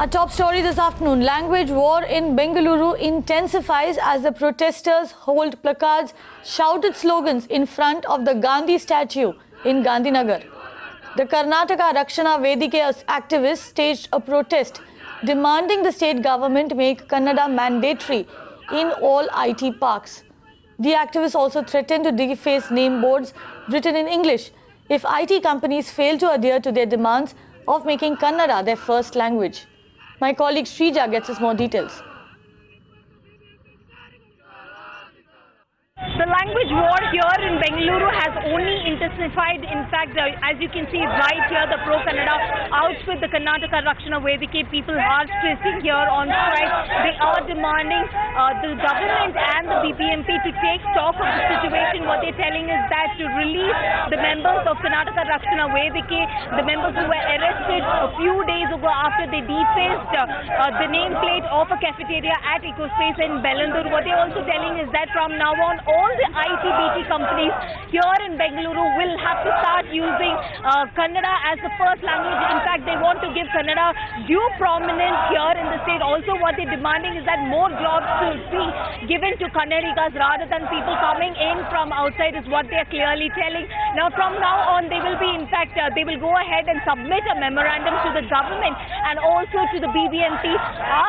A top story this afternoon. Language war in Bengaluru intensifies as the protesters hold placards, shouted slogans in front of the Gandhi statue in Gandhi Nagar. The Karnataka Rakshana Vedike activists staged a protest demanding the state government make Kannada mandatory in all IT parks. The activists also threatened to deface name boards written in English if IT companies fail to adhere to their demands of making Kannada their first language. My colleague Shrija gets us more details. The language war here in Bengaluru has only intensified. In fact, as you can see right here, the Pro-Kannada outfit, the Karnataka Rakshana Vedike, people are stressing here on strike. They are demanding the government and the BBMP to take stock of the situation. What they're telling is that to release the members of Karnataka Rakshana Vedike, the members who were arrested a few days ago after they defaced the nameplate of a cafeteria at EcoSpace in Bengaluru. What they're also telling is that from now on, all the IT/BT companies here in Bengaluru will have to start using Kannada as the first language. In fact, they want to give Kannada due prominence here in the state. Also, what they're demanding is that more jobs should be given to Kannadigas rather than people coming in from outside, is what they're clearly telling. Now, from now on, they will be, in fact, they will go ahead and submit a memorandum to the government and also to the BBMP,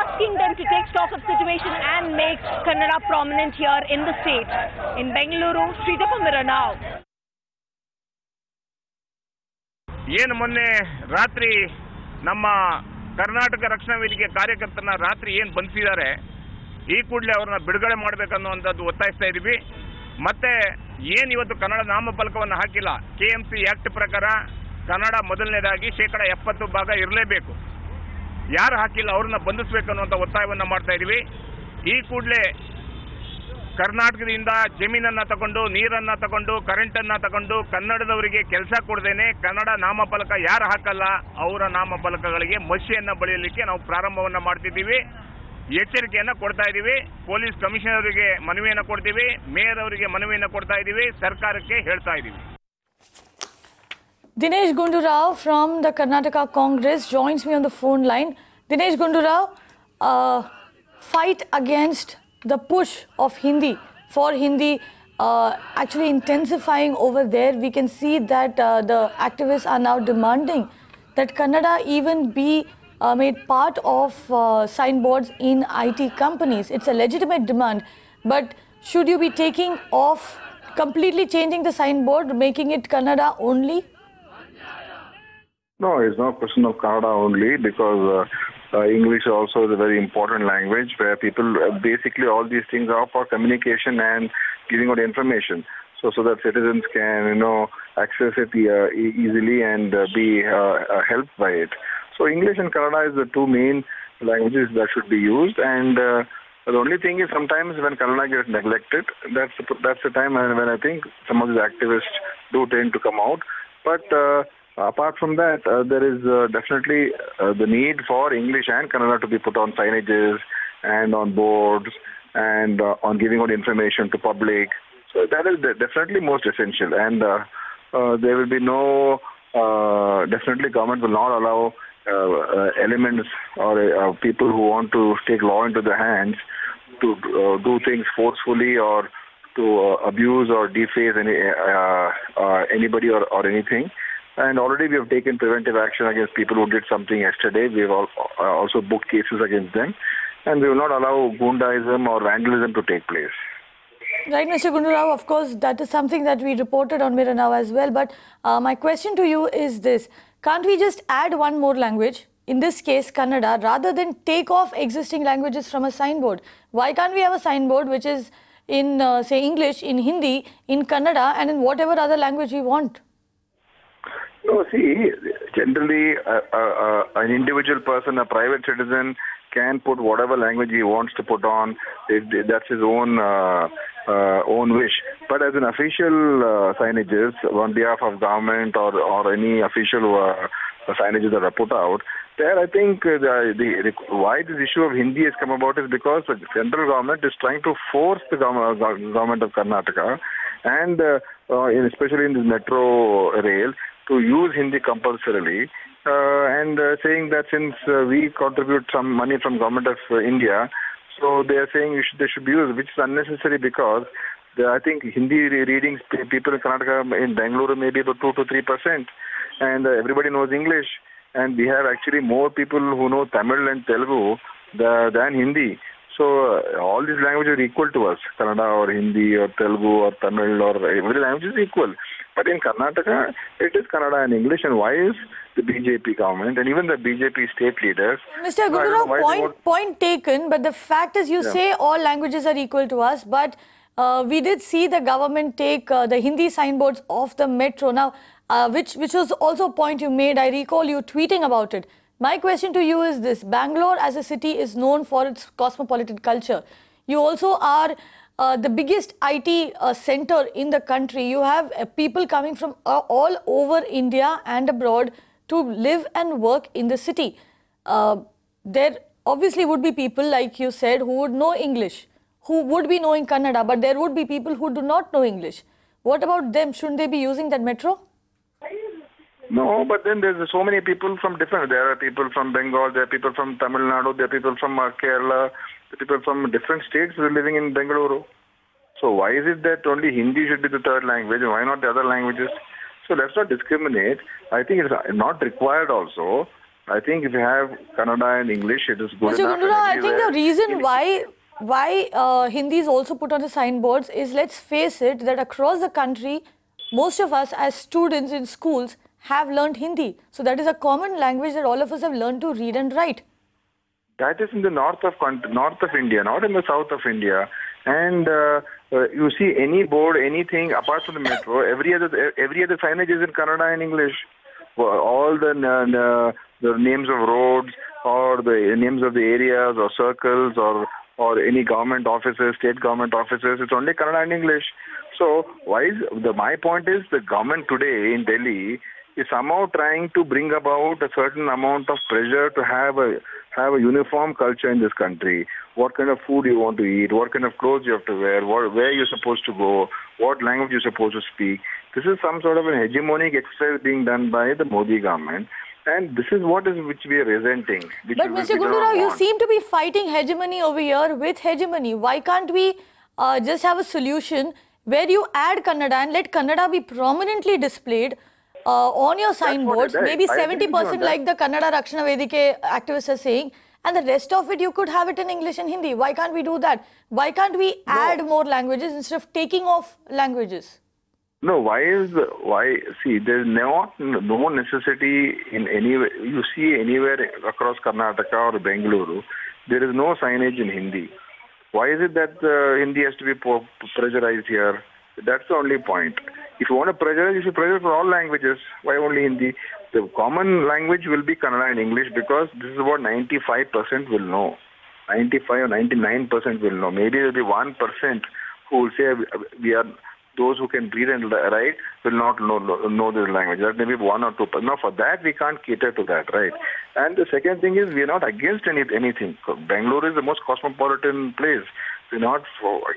asking them to take stock of situation and make Kannada prominent here in the state. In Bengaluru, Shrija now. ಏನು ಮೊನ್ನೆ ರಾತ್ರಿ ನಮ್ಮ ಕರ್ನಾಟಕ ರಕ್ಷಣಾ ವೇದಿಕೆ ಕಾರ್ಯಕರ್ತರನ್ನ ರಾತ್ರಿ ಏನು ಬಂಧಿಸಿದ್ದಾರೆ, ಈ ಕೂಡಲೇ ಅವ್ರನ್ನ ಬಿಡುಗಡೆ ಮಾಡಬೇಕನ್ನುವಂಥದ್ದು ಒತ್ತಾಯಿಸ್ತಾ ಇದ್ದೀವಿ. ಮತ್ತೆ ಏನು ಇವತ್ತು ಕನ್ನಡ ನಾಮಫಲಕವನ್ನು ಹಾಕಿಲ್ಲ, KMC ಆಕ್ಟ್ ಪ್ರಕಾರ ಕನ್ನಡ ಮೊದಲನೇದಾಗಿ 70% ಇರಲೇಬೇಕು. ಯಾರು ಹಾಕಿಲ್ಲ ಅವ್ರನ್ನ ಬಂಧಿಸಬೇಕನ್ನುವಂಥ ಒತ್ತಾಯವನ್ನು ಮಾಡ್ತಾ ಇದ್ದೀವಿ. ಈ ಕೂಡಲೇ ಕರ್ನಾಟಕದಿಂದ ಜಮೀನನ್ನು ತಗೊಂಡು, ನೀರನ್ನು ತಗೊಂಡು, ಕರೆಂಟನ್ನು ತಗೊಂಡು ಕನ್ನಡದವರಿಗೆ ಕೆಲಸ ಕೊಡದೇನೆ ಕನ್ನಡ ನಾಮಫಲಕ ಯಾರು ಹಾಕಲ್ಲ ಅವರ ನಾಮಫಲಕಗಳಿಗೆ ಮಸಿಯನ್ನು ಬಳಿಯಲಿಕ್ಕೆ ನಾವು ಪ್ರಾರಂಭವನ್ನು ಮಾಡ್ತಿದ್ದೀವಿ. ಎಚ್ಚರಿಕೆಯನ್ನು ಕೊಡ್ತಾ ಇದ್ದೀವಿ. ಪೊಲೀಸ್ ಕಮಿಷನರ್ ಅವರಿಗೆ ಮನವಿಯನ್ನು ಕೊಡ್ತೀವಿ, ಮೇಯರ್ ಅವರಿಗೆ ಮನವಿಯನ್ನು ಕೊಡ್ತಾ ಇದ್ದೀವಿ, ಸರ್ಕಾರಕ್ಕೆ ಹೇಳ್ತಾ ಇದ್ದೀವಿ. Dinesh Gundurao from the Karnataka Congress joins me on the phone line. Dinesh Gundurao, fight against the push of Hindi, for Hindi actually intensifying over there. We can see that the activists are now demanding that Kannada even be made part of signboards in IT companies. It's a legitimate demand, but should you be taking off, completely changing the signboard, making it Kannada only? No, it's not a question of Kannada only, because English also is a very important language where people, basically all these things are for communication and giving out information. So that citizens can, access it easily and be helped by it. So English and Kannada is the two main languages that should be used. And the only thing is sometimes when Kannada gets neglected, that's the time when I think some of these activists do tend to come out. But apart from that, there is definitely the need for English and Kannada to be put on signages and on boards and on giving out information to public. So that is definitely most essential. And there will be no, definitely government will not allow elements or people who want to take law into their hands to do things forcefully or to abuse or deface anybody or anything. And already we have taken preventive action against people who did something yesterday. We have also booked cases against them. And we will not allow Gundaism or vandalism to take place. Right, Mr. Gundurao, of course, that is something that we reported on Mirror Now as well. But my question to you is this. Can't we just add one more language, in this case Kannada, rather than take off existing languages from a signboard? Why can't we have a signboard which is in, say, English, in Hindi, in Kannada, and in whatever other language we want? No, see, generally an individual person, a private citizen, can put whatever language he wants to put on. That's his own wish. But as an official signages on behalf of government or any official signages that are put out, there I think why this issue of Hindi has come about is because the central government is trying to force the government of Karnataka and especially in the metro rail to use Hindi compulsorily and saying that since we contribute some money from government of India, so they are saying they should be used, which is unnecessary because I think Hindi readings people in Karnataka, in Bengaluru, maybe about 2 to 3%, and everybody knows English, and we have actually more people who know Tamil and Telugu than Hindi. So all these languages are equal to us, Kannada or Hindi or Telugu or Tamil or every language is equal. But in Karnataka, it is Kannada and English. And why is the BJP government and even the BJP state leaders... Mr. Gundurao, point taken, but the fact is you say all languages are equal to us, but we did see the government take the Hindi signboards off the metro. Now, which was also a point you made. I recall you tweeting about it. My question to you is this. Bangalore as a city is known for its cosmopolitan culture. You also are the biggest IT center in the country. You have people coming from all over India and abroad to live and work in the city. There obviously would be people, like you said, who would know English, who would be knowing Kannada, but there would be people who do not know English. What about them? Shouldn't they be using that metro? No, but then there's so many people from different. There are people from Bengal, there are people from Tamil Nadu, there are people from Kerala, there are people from different states who are living in Bengaluru. So why is it that only Hindi should be the third language? Why not the other languages? So let's not discriminate. I think it's not required also. I think if you have Kannada and English, it is good Mr. enough. Gundurao, I think the reason why Hindi is also put on the signboards is, let's face it, that across the country, most of us as students in schools have learned Hindi. So that is a common language that all of us have learned to read and write. That is in the north of India, not in the south of India. And you see any board, anything apart from the metro, every other signage is in Kannada and English. All the names of roads or the names of the areas or circles or any government offices, state government offices, it's only Kannada and English. So my point is the government today in Delhi is somehow trying to bring about a certain amount of pressure to have a uniform culture in this country. What kind of food you want to eat, what kind of clothes you have to wear, where you're supposed to go, what language you're supposed to speak. This is some sort of an hegemonic exercise being done by the Modi government. And this is which we are resenting. But Mr. Gundurao, you seem to be fighting hegemony over here with hegemony. Why can't we just have a solution where you add Kannada and let Kannada be prominently displayed on your signboards, maybe 70% like the Kannada Rakshana Vedike activists are saying, and the rest of it you could have it in English and Hindi. Why can't we do that? Why can't we add more languages instead of taking off languages? No, see, there's no necessity in any way. You see anywhere across Karnataka or Bengaluru, there is no signage in Hindi. Why is it that Hindi has to be pressurized here? That's the only point. If you want to pressurize, you should pressurize for all languages. Why only Hindi? The common language will be Kannada and English because this is what 95% will know. 95 or 99% will know. Maybe there will be 1% who will say we are those who can read and write will not know this language. That may be 1 or 2%. Now, for that, we can't cater to that, right? And the second thing is we are not against anything. Bangalore is the most cosmopolitan place. We're not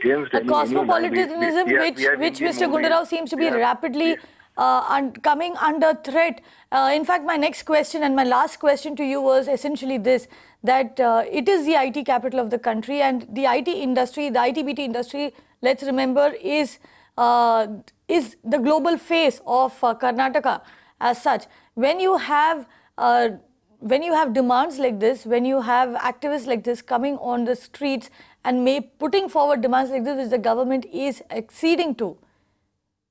against any cosmopolitanism which Mr. Gundurao seems to be rapidly coming under threat. In fact, my next question and my last question to you was essentially this, that it is the IT capital of the country, and the IT industry, the IT-BT industry, let's remember, is the global face of Karnataka as such. When you have demands like this, when you have activists like this coming on the streets and putting forward demands like this which the government is acceding to,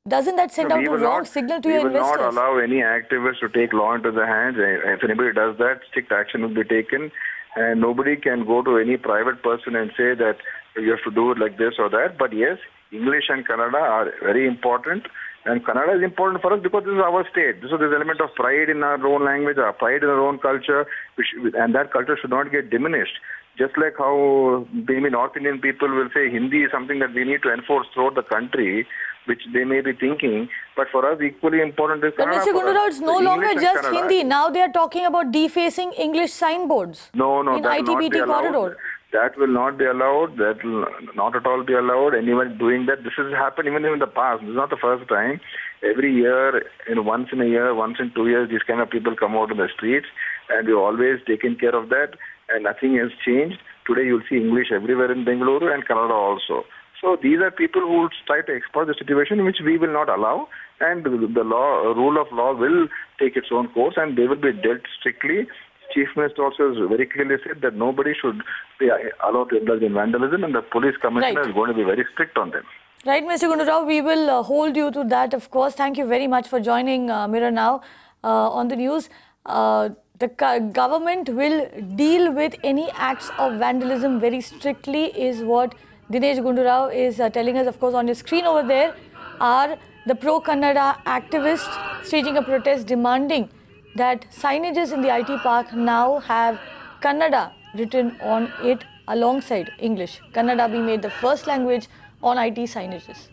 doesn't that send out a wrong signal to your investors? We will not allow any activists to take law into their hands. If anybody does that, strict action will be taken, and nobody can go to any private person and say that you have to do it like this or that. But yes, English and Kannada are very important, and Kannada is important for us because this is our state. So there's an element of pride in our own language, our pride in our own culture, and that culture should not get diminished. Just like how maybe North Indian people will say Hindi is something that we need to enforce throughout the country, which they may be thinking, but for us equally important is Kannada. But Mr. Gundurao, it's no longer just Hindi. Now they are talking about defacing English signboards in IT-BT corridor. That will not be allowed. That will not at all be allowed. Anyone doing that, this has happened even in the past. This is not the first time. Every year, once in a year, once in 2 years, these kind of people come out in the streets, and we've always taken care of that, and nothing has changed. Today, you'll see English everywhere in Bengaluru and Kannada also. So these are people who will try to exploit the situation, which we will not allow, and the rule of law will take its own course, and they will be dealt strictly. Chief Minister also has very clearly said that nobody should be allowed to indulge in vandalism, and the police commissioner is going to be very strict on them. Right, Mr. Gundu Rao, we will hold you to that, of course. Thank you very much for joining Mirror Now on the news. The government will deal with any acts of vandalism very strictly, is what Dinesh Gundu Rao is telling us. Of course, on your screen over there are the pro-Kannada activists staging a protest demanding that signages in the IT park now have Kannada written on it alongside English. Kannada be made the first language on IT signages.